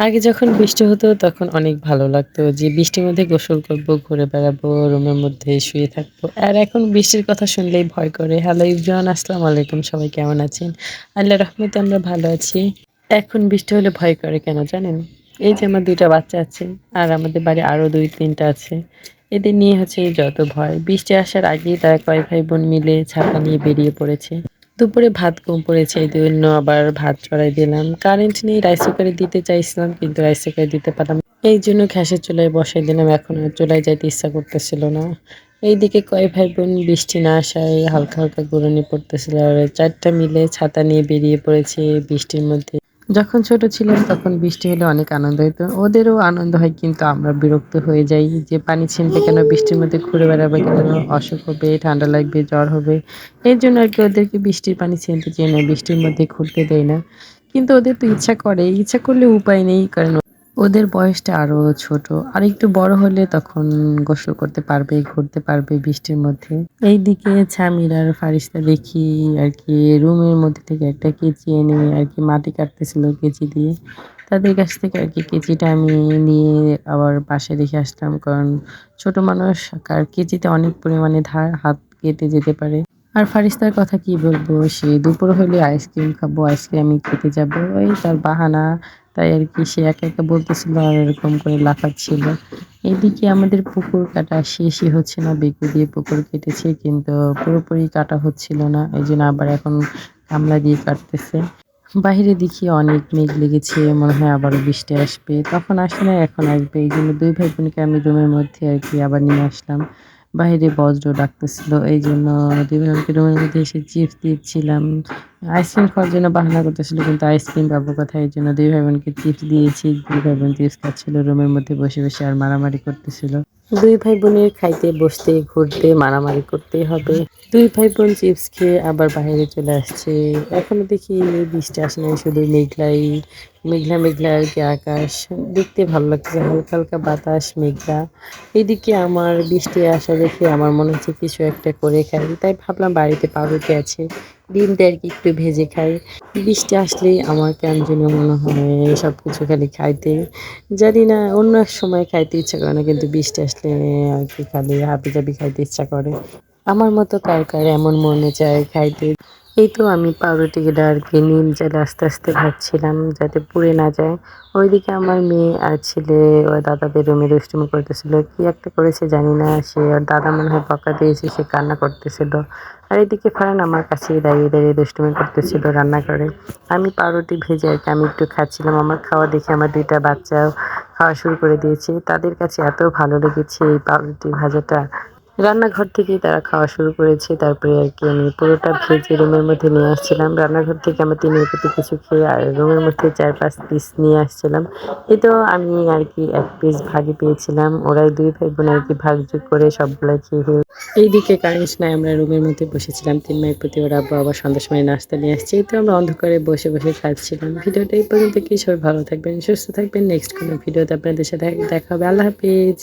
আগে যখন বৃষ্টি হতো তখন অনেক ভালো লাগতো যে বৃষ্টির মধ্যে গোসল করব, ঘুরে বেড়াবো, রুমের মধ্যে শুয়ে থাকবো। আর এখন বৃষ্টির কথা শুনলেই ভয় করে। হ্যালো এভরিওয়ান, আসসালামু আলাইকুম। সবাই কেমন আছেন? আল্লাহর রহমতে আমরা ভালো আছি। এখন বৃষ্টি হলে ভয় করে কেন জানেন? এই যে আমার ২ টা বাচ্চা আছে আর আমাদের বাড়ি আরো ২-৩ টা আছে। এদের নিয়ে হচ্ছে এই যত ভয়। বৃষ্টি আসার আগেই তারা কয় ভাই বোন মিলে ছাতা নিয়ে বেরিয়ে পড়েছে। দুপুরে ভাত কম পড়েছে এইজন্য আবার ভাত চড়াই দিলাম। কারেন্ট নেই, রাইস কুকারে দিতে চাইছিলাম কিন্তু রাইস কুকারে দিতে পারলাম না। এইজন্য গ্যাসের চুলায় বসাই দিলাম। এখন আর চুলায় যাইতে ইচ্ছা করতেছিল না। এইদিকে কয় ভাই বোন বৃষ্টি না আসায় হালকা, হালকা গড়ানি পড়তেছিল। আর ৪ টা মিলে ছাতা নিয়ে বেরিয়ে পড়েছে বৃষ্টির মধ্যে। যখন ছোট ছিলাম তখন বৃষ্টি হলে অনেক আনন্দ হইতো। ওদেরও আনন্দ হয় কিন্তু আমরা বিরক্ত হয়ে যাই যে পানি ছিনতে কেন, বৃষ্টির মধ্যে ঘুরে বেড়াবে কেন, অসুখ হবে, ঠান্ডা লাগবে, জ্বর হবে। এরজন্য আরকি ওদেরকে বৃষ্টির পানি ছিনতে চাই না, বৃষ্টির মধ্যে ঘুরতে দেই না। কিন্তু ওদের তো ইচ্ছা করে, ইচ্ছা করলে উপায় নেই। কারণ ওদের বয়সটা আরো ছোট। আরেকটু বড় হলে তখন গোসল করতে পারবে, ঘুরতে পারবে বৃষ্টির মধ্যে। এইদিকে ছামির আর ফারিস্তা দেখি আরকি রুমের মধ্যে থেকে একটা কেচি এনে আরকি মাটি কাটতেছিল কেচি দিয়ে। তাদের কাছ থেকে আরকি কেচিটা আমি নিয়ে আবার বাসায় রেখে আসলাম। কারণ ছোট মানুষ আর কেচিতে অনেক পরিমাণে ধার, হাত কেটে যেতে পারে। আর ফারিস্তার কথা কি বলবো? সে দুপুর হলে আইসক্রিম খাবো, আইসক্রিম আমি খেতে যাবো। এই তার বাহানা। তাই আরকি সে একা, একা বলতেছিল আর এরকম করে লাফাচ্ছিল। এদিকে আমাদের পুকুর কাটা শেষই হচ্ছে না। বেঁকে দিয়ে পুকুর কেটেছে কিন্তু পুরোপুরি কাটা হচ্ছিল না। এইজন্য আবার এখন গামলা দিয়ে কাটতেছে। বাহিরে দেখি অনেক মেঘ লেগেছে। মনে হয় আবারও বৃষ্টি আসবে। তখন আসে নাই, এখন আসবে। এইজন্য ২ ভাই বোনকে আমি রুমের মধ্যে আরকি আবার নিয়ে আসলাম। বাহিরে বজ্র ডাকতেছিল। এইজন্য ২ ভাই বোনকে রুমের মধ্যে এসে চিপস দিচ্ছিলাম। আইসক্রিম খাওয়ার জন্য বাহানা করতেছিল কিন্তু আইসক্রিম পাবো কোথায়? এইজন্য ২ ভাই বোনকে চিপস দিয়েছি। ২ ভাই বোন চিপস খাচ্ছিল রুমের মধ্যে বসে, বসে আর মারামারি করতেছিল। ২ ভাই বোনের খাইতে, বসতে, ঘুরতে, মারামারি করতেই হবে। ২ ভাই বোন চিপস খেয়ে আবার বাহিরে চলে আসছে। এখনো দেখি বৃষ্টি আসে নাই, শুধু মেঘলাই, মেঘলা, মেঘলা আরকি আকাশ। দেখতে ভালো লাগতেছে। হালকা, হালকা বাতাস, মেঘলা। এদিকে আমার বৃষ্টি আসা দেখে আমার মনে হচ্ছে কিছু একটা করে খাই। তাই ভাবলাম বাড়িতে পাউরুটি আছে। ডিম দিয়ে আরকি একটু ভেজে খাই। বৃষ্টি আসলেই আমার কেন যেন মনে হয় সবকিছু খালি খাইতে। জানি না, অন্য এক সময় খাইতে ইচ্ছা করে না কিন্তু বৃষ্টি আসলে আরকি খালি হাবিজাবি খাইতে ইচ্ছা করে। আমার মতো কার, কার এমন মনে চায় খাইতে। এই তো আমি পাউরুটিটা আরকি নিম চাইলে আস্তে, আস্তে ভাজছিলাম যাতে পুড়ে না যায়। ওইদিকে আমার মেয়ে আর ছেলে ওর দাদাদের রুমে দুষ্টুমি করতেছিল। কি একটা করেছে জানি না। সে ওর দাদা মনে হয় বকা দিয়েছে, সে কান্না করতেছিল। আর এদিকে ফারহান আমার কাছেই দাঁড়িয়ে, দাঁড়িয়ে দুষ্টুমি করতেছিল রান্নাঘরে। আমি পাউরুটি ভেজে আরকি আমি একটু খাচ্ছিলাম। আমার খাওয়া দেখে আমার ২ টা বাচ্চাও খাওয়া শুরু করে দিয়েছে। তাদের কাছে এত ভালো লেগেছে এই পাউরুটি ভাজাটা। রান্নাঘর থেকেই তারা খাওয়া শুরু করেছে। তারপরে আরকি আমি পুরোটা ভেজে রুমের মধ্যে নিয়ে আসছিলাম। রান্নাঘর থেকে আমার ৩ এর প্রতি কিছু খেয়ে আর রুমের মধ্যে ৪-৫ পিস নিয়ে আসছিলাম। এতেও আমি আরকি ১ পিস ভাগই পেয়েছিলাম। ওরাই ২ ভাই বোন আরকি ভাগযোগ করে সবগুলাই খেয়ে ফেল। এইদিকে কারেন্ট নাই, আমরা রুমের মধ্যে বসেছিলাম। ৩ মাইয়ের প্রতি ওর আব্বু আবার সন্ধ্যার সময় নাস্তা নিয়ে আসছে। এই তো আমরা অন্ধকারে বসে, বসে খাচ্ছিলাম। ভিডিওটা এই পর্যন্ত। সবাই ভালো থাকবেন, সুস্থ থাকবেন। নেক্সট কোনো ভিডিওতে আপনাদের সাথে দেখা হবে। আল্লাহ হাফেজ।